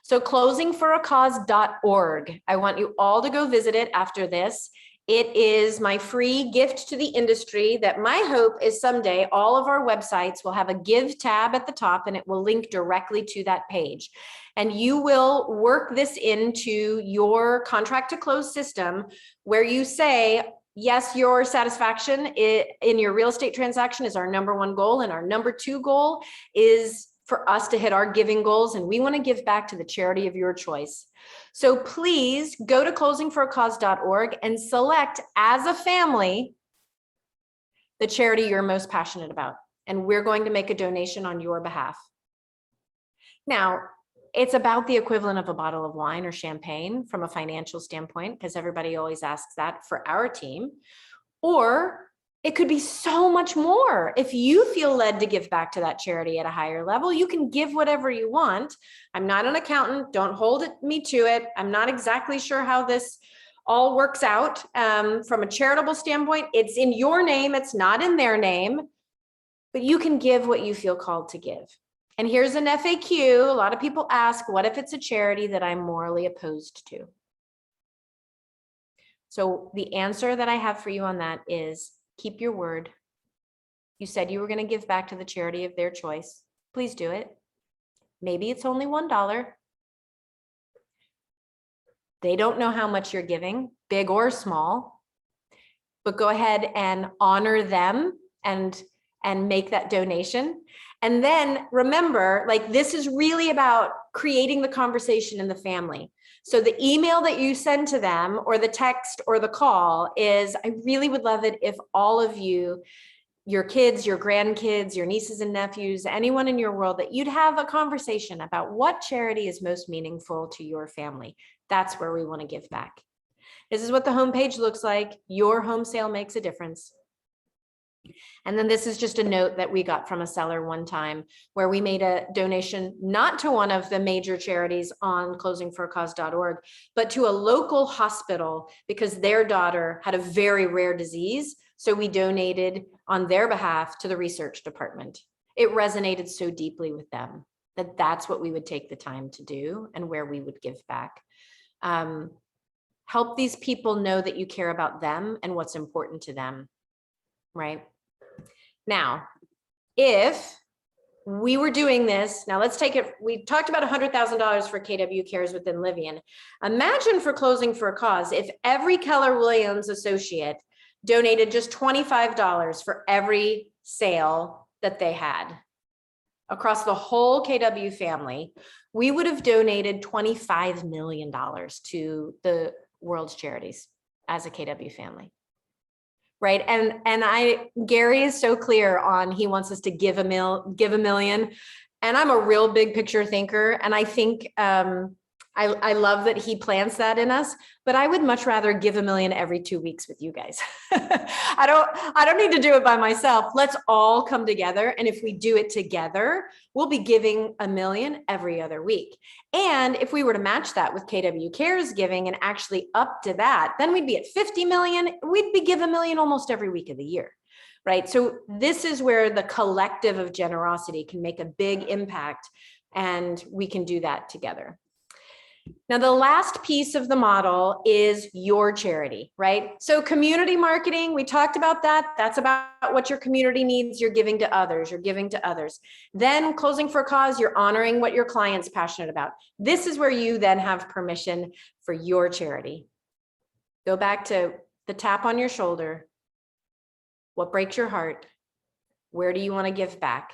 So closingforacause.org. I want you all to go visit it after this. It is my free gift to the industry that my hope is someday all of our websites will have a give tab at the top and it will link directly to that page. And you will work this into your contract to close system where you say, yes, your satisfaction in your real estate transaction is our #1 goal. And our #2 goal is for us to hit our giving goals. And we want to give back to the charity of your choice. So please go to closingforacause.org and select as a family the charity you're most passionate about. And we're going to make a donation on your behalf. Now, it's about the equivalent of a bottle of wine or champagne from a financial standpoint, because everybody always asks that for our team. Or it could be so much more. If you feel led to give back to that charity at a higher level, you can give whatever you want. I'm not an accountant. Don't hold me to it. I'm not exactly sure how this all works out. From a charitable standpoint, it's in your name. It's not in their name, but you can give what you feel called to give. And here's an FAQ. A lot of people ask, what if it's a charity that I'm morally opposed to? So the answer that I have for you on that is, keep your word. You said you were going to give back to the charity of their choice. Please do it. Maybe it's only $1. They don't know how much you're giving, big or small, but go ahead and honor them and make that donation. And then remember, like, this is really about creating the conversation in the family. So the email that you send to them or the text or the call is, I really would love it if all of you, your kids, your grandkids, your nieces and nephews, anyone in your world, that you'd have a conversation about what charity is most meaningful to your family. That's where we want to give back. This is what the homepage looks like. Your home sale makes a difference. And then this is just a note that we got from a seller one time where we made a donation, not to one of the major charities on closingforacause.org, but to a local hospital because their daughter had a very rare disease. So we donated on their behalf to the research department. It resonated so deeply with them that that's what we would take the time to do and where we would give back. Help these people know that you care about them and what's important to them, right? Now, if we were doing this, now let's take it, we talked about $100,000 for KW Cares within Livian. Imagine for Closing for a Cause, if every Keller Williams associate donated just $25 for every sale that they had across the whole KW family, we would have donated $25 million to the world's charities as a KW family. Right. And Gary is so clear on, he wants us to give a million. And I'm a real big picture thinker. And I think I love that he plants that in us, but I would much rather give $1 million every 2 weeks with you guys. I don't need to do it by myself. Let's all come together. And if we do it together, we'll be giving $1 million every other week. And if we were to match that with KW Cares giving and actually up to that, then we'd be at 50 million. We'd be giving $1 million almost every week of the year. Right. So this is where the collective of generosity can make a big impact, and we can do that together. Now, the last piece of the model is your charity, right? So community marketing, we talked about that. That's about what your community needs. You're giving to others. You're giving to others. Then Closing for a Cause, you're honoring what your client's passionate about. This is where you then have permission for your charity. Go back to the tap on your shoulder. What breaks your heart? Where do you want to give back?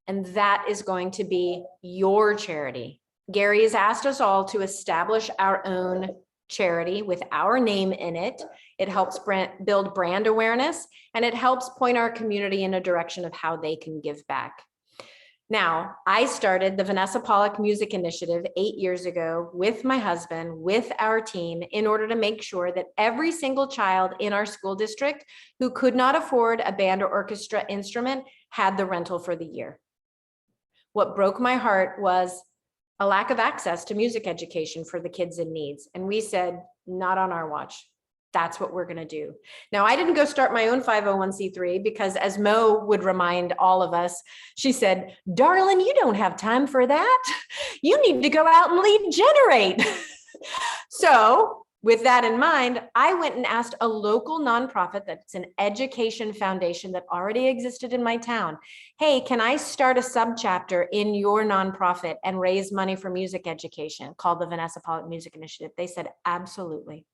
And that is going to be your charity. Gary has asked us all to establish our own charity with our name in it. It helps build brand awareness, and it helps point our community in a direction of how they can give back. Now, I started the Vanessa Pollock Music Initiative 8 years ago with my husband, with our team, in order to make sure that every single child in our school district who could not afford a band or orchestra instrument had the rental for the year. What broke my heart was a lack of access to music education for the kids in needs. And we said, not on our watch. That's what we're going to do. Now, I didn't go start my own 501c3 because, as Mo would remind all of us, she said, darling, you don't have time for that. You need to go out and lead generate. So with that in mind, I went and asked a local nonprofit that's an education foundation that already existed in my town. Hey, can I start a subchapter in your nonprofit and raise money for music education called the Vanessa Pollock Music Initiative? They said, absolutely.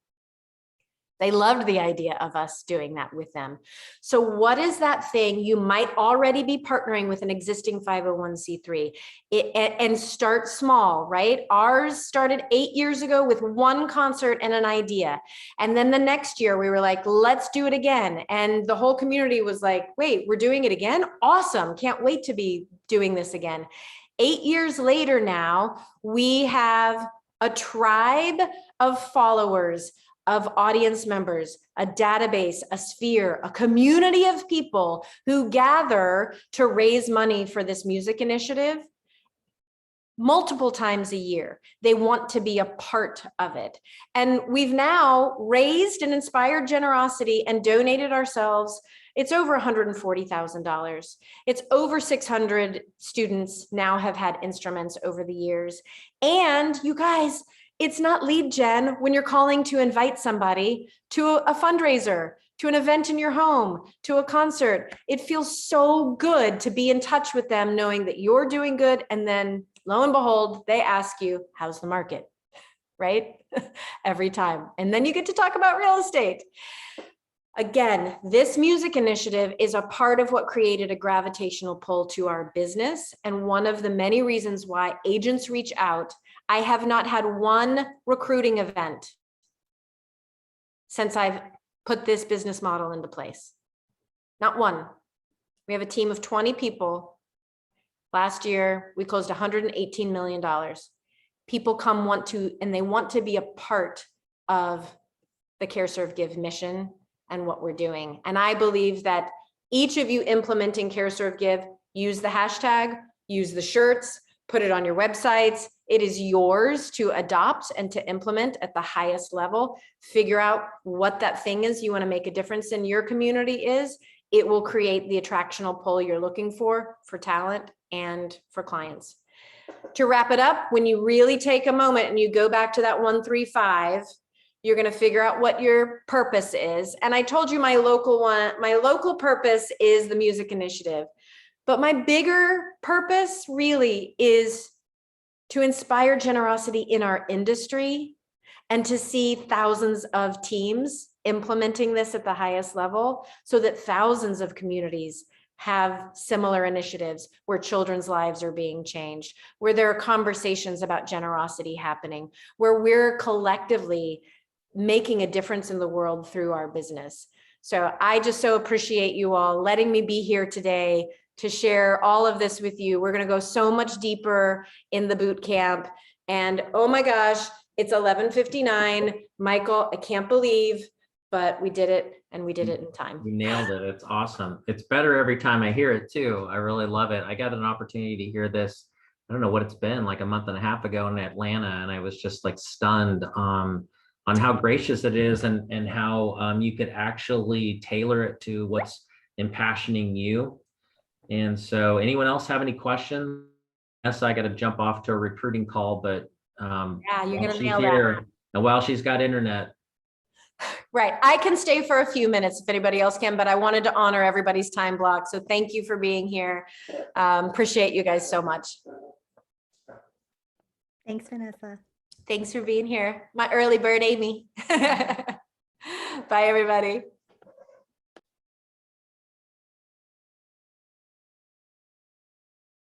They loved the idea of us doing that with them. So what is that thing? You might already be partnering with an existing 501c3 and start small, right? Ours started 8 years ago with one concert and an idea. And then the next year we were like, let's do it again. And the whole community was like, wait, we're doing it again? Awesome. Can't wait to be doing this again. 8 years later now, we have a tribe of followers, of audience members, a database, a sphere, a community of people who gather to raise money for this music initiative multiple times a year. They want to be a part of it. And we've now raised and inspired generosity and donated ourselves. It's over $140,000. It's over 600 students now have had instruments over the years. And you guys, it's not lead gen when you're calling to invite somebody to a fundraiser, to an event in your home, to a concert. It feels so good to be in touch with them, knowing that you're doing good. And then lo and behold, they ask you, how's the market? Right? Every time. And then you get to talk about real estate. Again, this music initiative is a part of what created a gravitational pull to our business. And one of the many reasons why agents reach out. I have not had one recruiting event since I've put this business model into place. Not one. We have a team of 20 people. Last year, we closed $118 million. People they want to be a part of the Care, Serve, Give mission and what we're doing. And I believe that each of you implementing Care, Serve, Give, use the hashtag, use the shirts, put it on your websites. It is yours to adopt and to implement at the highest level. Figure out what that thing is you want to make a difference in your community is. It will create the attractional pull you're looking for talent and for clients. To wrap it up, when you really take a moment and you go back to that 135, you're going to figure out what your purpose is. And I told you my local purpose is the music initiative. But my bigger purpose really is to inspire generosity in our industry and to see thousands of teams implementing this at the highest level so that thousands of communities have similar initiatives where children's lives are being changed, where there are conversations about generosity happening, where we're collectively making a difference in the world through our business. So I just so appreciate you all letting me be here today to share all of this with you. We're going to go so much deeper in the boot camp. And oh my gosh, it's 11:59. Michael, I can't believe, but we did it, and we did it in time. You nailed it. It's awesome. It's better every time I hear it too. I really love it. I got an opportunity to hear this. I don't know what it's been, like a month and a half ago in Atlanta. And I was just like stunned on how gracious it is and how you could actually tailor it to what's impassioning you. And so anyone else have any questions? Yes, I got to jump off to a recruiting call, but Yeah, you're while going to she's nail here, that. and while she's got internet, Right. I can stay for a few minutes if anybody else can, but I wanted to honor everybody's time block. So thank you for being here. Appreciate you guys so much. Thanks, Vanessa. Thanks for being here. My early bird, Amy. Bye, everybody.